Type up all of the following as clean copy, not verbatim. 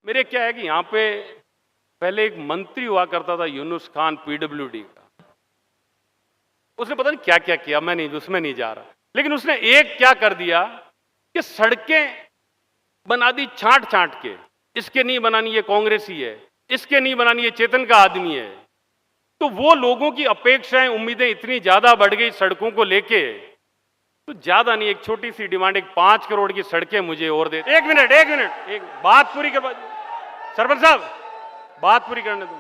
मेरे क्या है कि यहाँ पे पहले एक मंत्री हुआ करता था यूनुस खान पीडब्ल्यूडी का। उसने पता नहीं क्या क्या किया, मैं नहीं उसमें नहीं जा रहा, लेकिन उसने एक क्या कर दिया कि सड़कें बना दी छांट छांट के। इसके नहीं बनानी ये कांग्रेसी है, इसके नहीं बनानी ये चेतन का आदमी है। तो वो लोगों की अपेक्षाएं उम्मीदें इतनी ज्यादा बढ़ गई सड़कों को लेके, तो ज्यादा नहीं, एक छोटी सी डिमांड, एक 5 करोड़ की सड़कें मुझे और दे। एक मिनट एक बात पूरी कर, सरपंच साहब बात पूरी करने दो।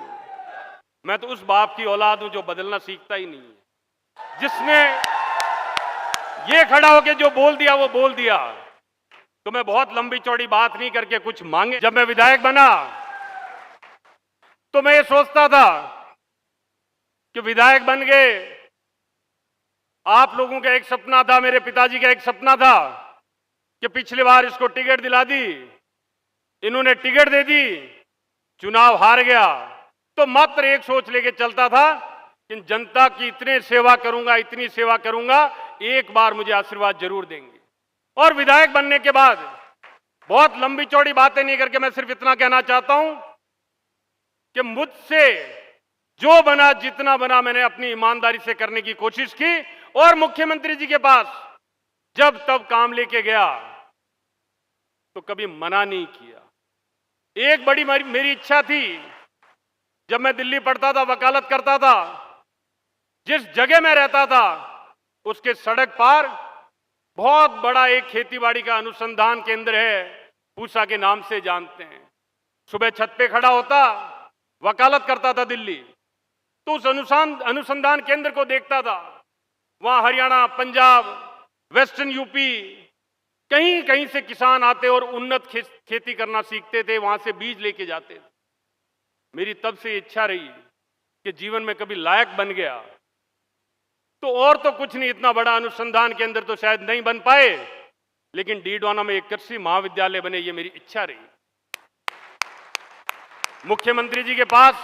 मैं तो उस बाप की औलाद हूं जो बदलना सीखता ही नहीं है, जिसने ये खड़ा होके जो बोल दिया वो बोल दिया। तो मैं बहुत लंबी चौड़ी बात नहीं करके कुछ मांगे। जब मैं विधायक बना तो मैं ये सोचता था कि विधायक बन गए, आप लोगों का एक सपना था, मेरे पिताजी का एक सपना था कि पिछली बार इसको टिकट दिला दी, इन्होंने टिकट दे दी, चुनाव हार गया, तो मात्र एक सोच लेके चलता था कि जनता की इतने सेवा करूंगा, इतनी सेवा करूंगा, एक बार मुझे आशीर्वाद जरूर देंगे। और विधायक बनने के बाद बहुत लंबी चौड़ी बातें नहीं करके मैं सिर्फ इतना कहना चाहता हूं कि मुझसे जो बना, जितना बना, मैंने अपनी ईमानदारी से करने की कोशिश की। और मुख्यमंत्री जी के पास जब तब काम लेके गया तो कभी मना नहीं किया। एक बड़ी मेरी इच्छा थी, जब मैं दिल्ली पढ़ता था, वकालत करता था, जिस जगह में रहता था उसके सड़क पार बहुत बड़ा एक खेतीबाड़ी का अनुसंधान केंद्र है, पूसा के नाम से जानते हैं। सुबह छत पे खड़ा होता, वकालत करता था दिल्ली, तो उस अनुसंधान केंद्र को देखता था। वहां हरियाणा, पंजाब, वेस्टर्न यूपी, कहीं कहीं से किसान आते और उन्नत खेती करना सीखते थे, वहां से बीज लेके जाते थे। मेरी तब से इच्छा रही कि जीवन में कभी लायक बन गया तो और तो कुछ नहीं, इतना बड़ा अनुसंधान केंद्र तो शायद नहीं बन पाए, लेकिन डीडवाना में एक कृषि महाविद्यालय बने, ये मेरी इच्छा रही। मुख्यमंत्री जी के पास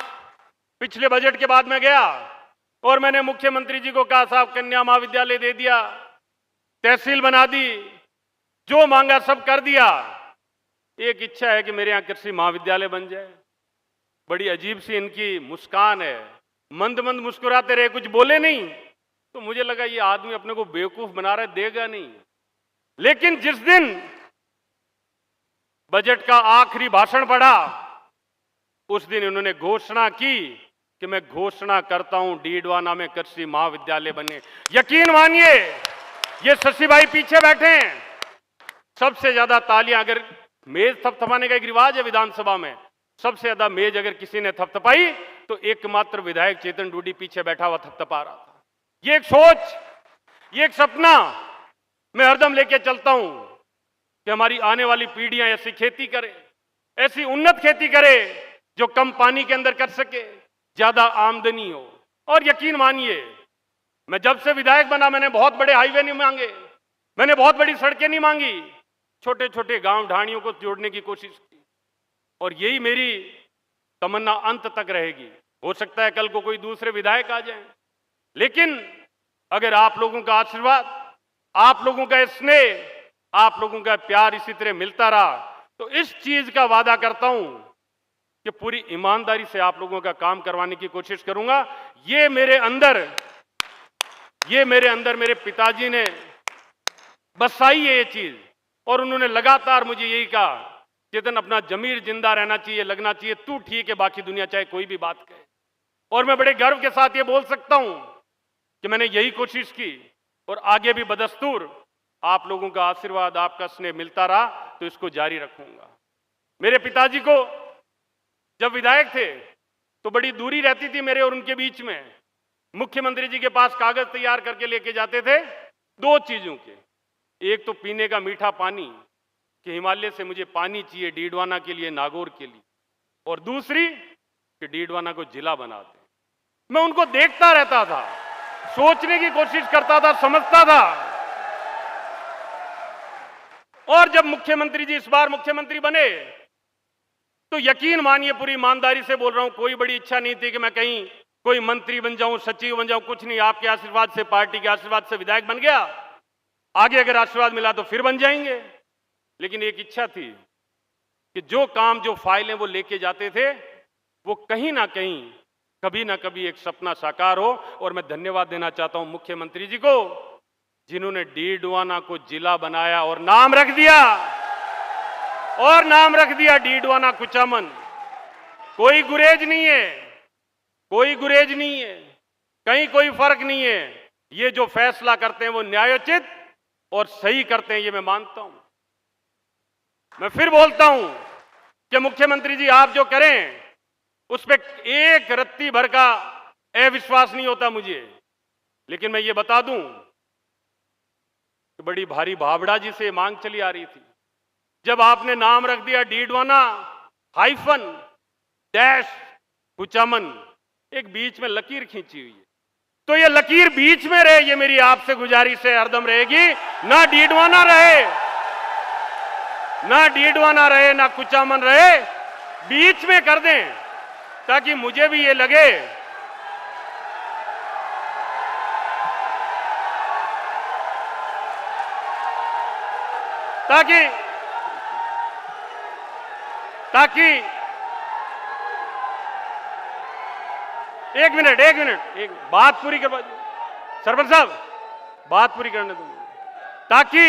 पिछले बजट के बाद में गया और मैंने मुख्यमंत्री जी को कहा, साहब कन्या महाविद्यालय दे दिया, तहसील बना दी, जो मांगा सब कर दिया, एक इच्छा है कि मेरे यहां कृषि महाविद्यालय बन जाए। बड़ी अजीब सी इनकी मुस्कान है, मंद मंद मुस्कुराते रहे, कुछ बोले नहीं। तो मुझे लगा ये आदमी अपने को बेवकूफ बना रहा है, देगा नहीं। लेकिन जिस दिन बजट का आखिरी भाषण पढ़ा, उस दिन इन्होंने घोषणा की कि मैं घोषणा करता हूं डीडवाना में कृषि महाविद्यालय बने। यकीन मानिए, ये शशि भाई पीछे बैठे हैं, सबसे ज्यादा तालियां, अगर मेज थपथपाने का एक रिवाज है विधानसभा में, सबसे ज्यादा मेज अगर किसी ने थपथपाई तो एकमात्र विधायक चेतन डूडी पीछे बैठा हुआ थपथपा रहा था। ये एक सोच, ये एक सपना मैं हरदम लेके चलता हूं कि हमारी आने वाली पीढ़ियां ऐसी खेती करे, ऐसी उन्नत खेती करे जो कम पानी के अंदर कर सके, ज्यादा आमदनी हो। और यकीन मानिए, मैं जब से विधायक बना, मैंने बहुत बड़े हाईवे नहीं मांगे, मैंने बहुत बड़ी सड़कें नहीं मांगी, छोटे छोटे गांव ढाणियों को जोड़ने की कोशिश की। और यही मेरी तमन्ना अंत तक रहेगी। हो सकता है कल को कोई दूसरे विधायक आ जाएं, लेकिन अगर आप लोगों का आशीर्वाद, आप लोगों का स्नेह, आप लोगों का प्यार इसी तरह मिलता रहा, तो इस चीज का वादा करता हूं कि पूरी ईमानदारी से आप लोगों का काम करवाने की कोशिश करूंगा। ये मेरे अंदर मेरे पिताजी ने बसाई है ये चीज, और उन्होंने लगातार मुझे यही कहा, चेतन अपना जमीर जिंदा रहना चाहिए, लगना चाहिए, तू ठीक है, बाकी दुनिया चाहे कोई भी बात कहे। और मैं बड़े गर्व के साथ ये बोल सकता हूं कि मैंने यही कोशिश की, और आगे भी बदस्तूर आप लोगों का आशीर्वाद, आपका स्नेह मिलता रहा तो इसको जारी रखूंगा। मेरे पिताजी को जब विधायक थे तो बड़ी दूरी रहती थी मेरे और उनके बीच में। मुख्यमंत्री जी के पास कागज तैयार करके लेके जाते थे दो चीजों के, एक तो पीने का मीठा पानी कि हिमालय से मुझे पानी चाहिए डीडवाना के लिए, नागौर के लिए, और दूसरी कि डीडवाना को जिला बना दे। मैं उनको देखता रहता था, सोचने की कोशिश करता था, समझता था। और जब मुख्यमंत्री जी इस बार मुख्यमंत्री बने तो यकीन मानिए, पूरी ईमानदारी से बोल रहा हूं, कोई बड़ी इच्छा नहीं थी कि मैं कहीं कोई मंत्री बन जाऊं, सचिव बन जाऊं, कुछ नहीं। आपके आशीर्वाद से, पार्टी के आशीर्वाद से विधायक बन गया। आगे अगर आशीर्वाद मिला तो फिर बन जाएंगे, लेकिन एक इच्छा थी कि जो काम, जो फाइलें वो लेके जाते थे, वो कहीं ना कहीं कभी ना कभी एक सपना साकार हो। और मैं धन्यवाद देना चाहता हूं मुख्यमंत्री जी को, जिन्होंने डीडवाना को जिला बनाया और नाम रख दिया डीडवाना कुचामन। कोई गुरेज नहीं है, कोई गुरेज नहीं है, कहीं कोई फर्क नहीं है। ये जो फैसला करते हैं वो न्यायोचित और सही करते हैं, ये मैं मानता हूं। मैं फिर बोलता हूं कि मुख्यमंत्री जी, आप जो करें उस पर एक रत्ती भर का अविश्वास नहीं होता मुझे। लेकिन मैं ये बता दूं कि बड़ी भारी भाबड़ा जी से मांग चली आ रही थी। जब आपने नाम रख दिया डीडवाना हाइफन डैश कुचामन, एक बीच में लकीर खींची हुई है, तो ये लकीर बीच में रहे, ये मेरी आपसे गुजारिश है, हरदम रहेगी। ना डीडवाना रहे, ना कुचामन रहे, बीच में कर दें, ताकि मुझे भी ये लगे ताकि एक मिनट बात पूरी करवा, सरपंच साहब बात पूरी करने दो, ताकि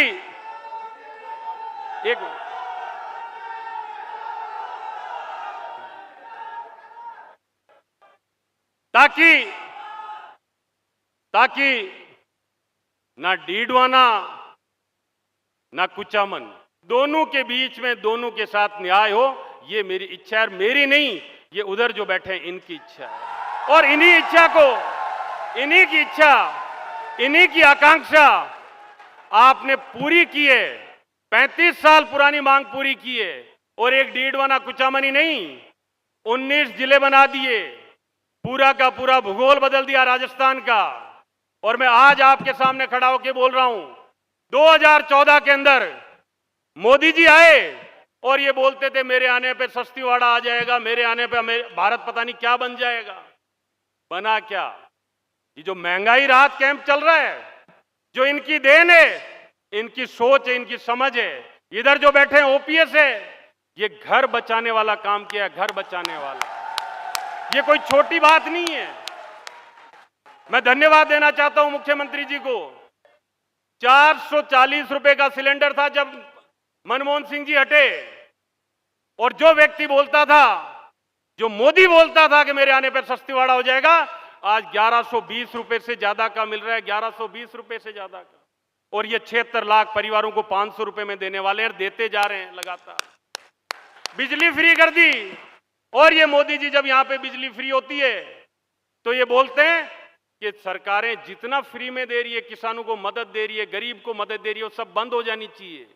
ना डीडवाना ना कुचामन, दोनों के बीच में, दोनों के साथ न्याय हो, ये मेरी इच्छा है। मेरी नहीं, ये उधर जो बैठे हैं इनकी इच्छा है। और इन्हीं की इच्छा, इन्हीं की आकांक्षा आपने पूरी की है। 35 साल पुरानी मांग पूरी की है। और एक डीडवाना कुचामन ही नहीं, 19 जिले बना दिए, पूरा का पूरा भूगोल बदल दिया राजस्थान का। और मैं आज आपके सामने खड़ा होकर बोल रहा हूं, 2014 के अंदर मोदी जी आए और ये बोलते थे मेरे आने पे सस्तीवाड़ा आ जाएगा, मेरे आने पे भारत पता नहीं क्या बन जाएगा। बना क्या? ये जो महंगाई राहत कैंप चल रहा है, जो इनकी देन है, इनकी सोच है, इनकी समझ है। इधर जो बैठे हैं ओपीएस है, ये घर बचाने वाला काम किया, घर बचाने वाला। ये कोई छोटी बात नहीं है। मैं धन्यवाद देना चाहता हूं मुख्यमंत्री जी को। 440 रुपए का सिलेंडर था जब मनमोहन सिंह जी हटे, और जो व्यक्ति बोलता था, जो मोदी बोलता था कि मेरे आने पर सस्तीवाड़ा हो जाएगा, आज 1120 रुपए से ज्यादा का मिल रहा है, 1120 रुपए से ज्यादा का। और ये 76 लाख परिवारों को 500 रुपए में देने वाले हैं, देते जा रहे हैं लगातार। बिजली फ्री कर दी। और ये मोदी जी जब यहां पे बिजली फ्री होती है तो ये बोलते हैं कि सरकारें जितना फ्री में दे रही है, किसानों को मदद दे रही है, गरीब को मदद दे रही है, वो सब बंद हो जानी चाहिए।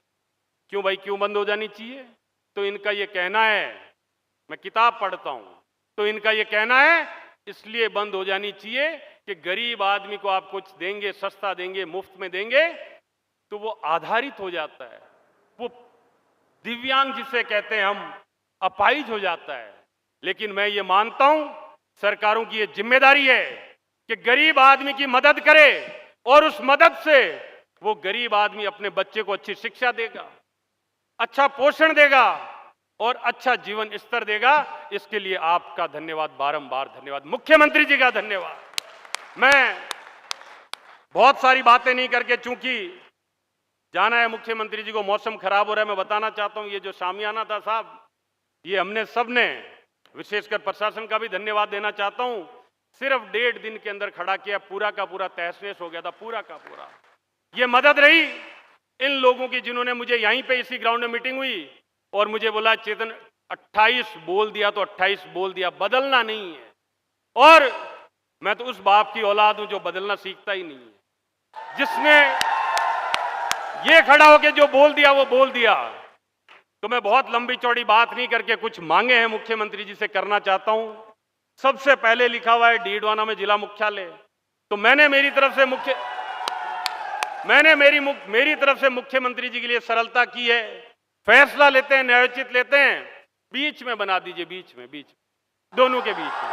क्यों भाई, क्यों बंद हो जानी चाहिए? तो इनका ये कहना है, मैं किताब पढ़ता हूं, तो इनका ये कहना है इसलिए बंद हो जानी चाहिए कि गरीब आदमी को आप कुछ देंगे, सस्ता देंगे, मुफ्त में देंगे, तो वो आधारित हो जाता है, वो दिव्यांग जिसे कहते हैं हम, अपाहिज हो जाता है। लेकिन मैं ये मानता हूं सरकारों की ये जिम्मेदारी है कि गरीब आदमी की मदद करे, और उस मदद से वो गरीब आदमी अपने बच्चे को अच्छी शिक्षा देगा, अच्छा पोषण देगा और अच्छा जीवन स्तर देगा। इसके लिए आपका धन्यवाद, बारंबार धन्यवाद, मुख्यमंत्री जी का धन्यवाद। मैं बहुत सारी बातें नहीं करके, चूंकि जाना है मुख्यमंत्री जी को, मौसम खराब हो रहा है, मैं बताना चाहता हूं ये जो शामियाना था साहब, ये हमने सबने, विशेषकर प्रशासन का भी धन्यवाद देना चाहता हूं, सिर्फ 1.5 दिन के अंदर खड़ा किया, पूरा का पूरा तहस-नहस हो गया था, पूरा का पूरा। ये मदद रही इन लोगों की जिन्होंने मुझे यहीं पे इसी ग्राउंड में मीटिंग हुई और मुझे बोला चेतन 28 बोल दिया तो 28 बोल दिया, बदलना नहीं है। और मैं तो उस बाप की औलाद हूं जो बदलना सीखता ही नहीं है, जिसने ये खड़ा होकर जो बोल दिया वो बोल दिया। तो मैं बहुत लंबी चौड़ी बात नहीं करके कुछ मांगे हैं मुख्यमंत्री जी से करना चाहता हूं। सबसे पहले लिखा हुआ है डीडवाना में जिला मुख्यालय, तो मैंने मेरी तरफ से मुख्यमंत्री जी के लिए सरलता की है। फैसला लेते हैं, न्यायोचित लेते हैं, बीच में बना दीजिए, बीच में दोनों के बीच में।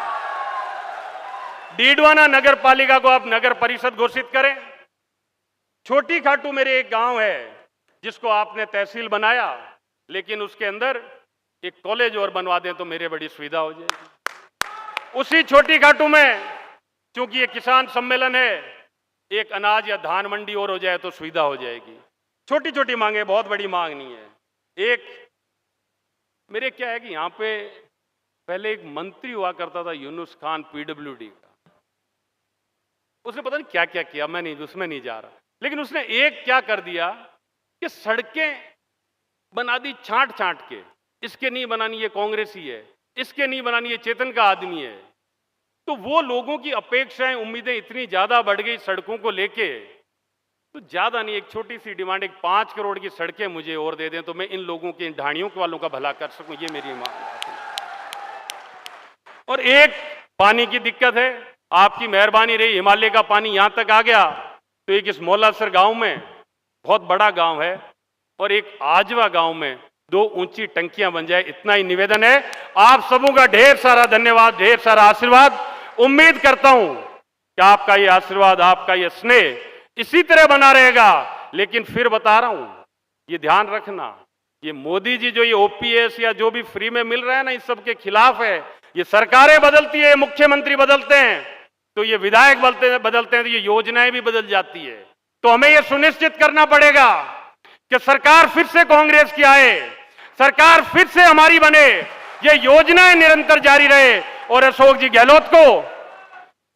डीडवाना नगर पालिका को आप नगर परिषद घोषित करें। छोटी खाटू मेरे एक गांव है जिसको आपने तहसील बनाया, लेकिन उसके अंदर एक कॉलेज और बनवा दें तो मेरे बड़ी सुविधा हो जाएगी। उसी छोटी घाटू में, क्योंकि ये किसान सम्मेलन है, एक अनाज या धान मंडी और हो जाए तो सुविधा हो जाएगी। छोटी छोटी मांगे, बहुत बड़ी मांग नहीं है। एक मेरे क्या है कि यहां पे पहले एक मंत्री हुआ करता था यूनुस खान, पीडब्ल्यूडी का। उसने पता नहीं क्या क्या किया, मैं नहीं उसमें नहीं जा रहा, लेकिन उसने एक क्या कर दिया कि सड़कें बना दी छांट छांट के। इसके नहीं बनानी ये कांग्रेसी है, इसके नहीं बनानी ये चेतन का आदमी है। तो वो लोगों की अपेक्षाएं, उम्मीदें इतनी ज्यादा बढ़ गई सड़कों को लेके, तो ज्यादा नहीं, एक छोटी सी डिमांड, एक 5 करोड़ की सड़कें मुझे और दे दें तो मैं इन लोगों के, इन ढाणियों के वालों का भला कर सकूं, ये मेरी मांग है। और एक पानी की दिक्कत है, आपकी मेहरबानी रही, हिमालय का पानी यहां तक आ गया तो एक इस मौलासर गांव में, बहुत बड़ा गांव है, और एक आजवा गांव में 2 ऊंची टंकियां बन जाए, इतना ही निवेदन है। आप सबों का ढेर सारा धन्यवाद, ढेर सारा आशीर्वाद। उम्मीद करता हूं कि आपका ये आशीर्वाद, आपका ये स्नेह इसी तरह बना रहेगा। लेकिन फिर बता रहा हूं, ये ध्यान रखना, ये मोदी जी जो ये ओपीएस या जो भी फ्री में मिल रहा है ना, इस सब के खिलाफ है। ये सरकारें बदलती है, मुख्यमंत्री बदलते हैं, तो ये विधायक बदलते हैं, तो ये योजनाएं भी बदल जाती है। तो हमें ये सुनिश्चित करना पड़ेगा कि सरकार फिर से कांग्रेस की आए, सरकार फिर से हमारी बने, ये योजनाएं निरंतर जारी रहे और अशोक जी गहलोत को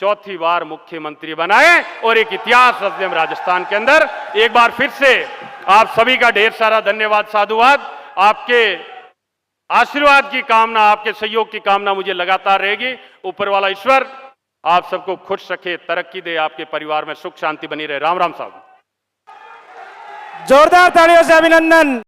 4थी बार मुख्यमंत्री बनाए और एक इतिहास रच दें राजस्थान के अंदर। एक बार फिर से आप सभी का ढेर सारा धन्यवाद, साधुवाद। आपके आशीर्वाद की कामना, आपके सहयोग की कामना मुझे लगातार रहेगी। ऊपर वाला ईश्वर आप सबको खुश रखे, तरक्की दे, आपके परिवार में सुख शांति बनी रहे। राम राम साहब। जोरदार तालियों से अभिनंदन।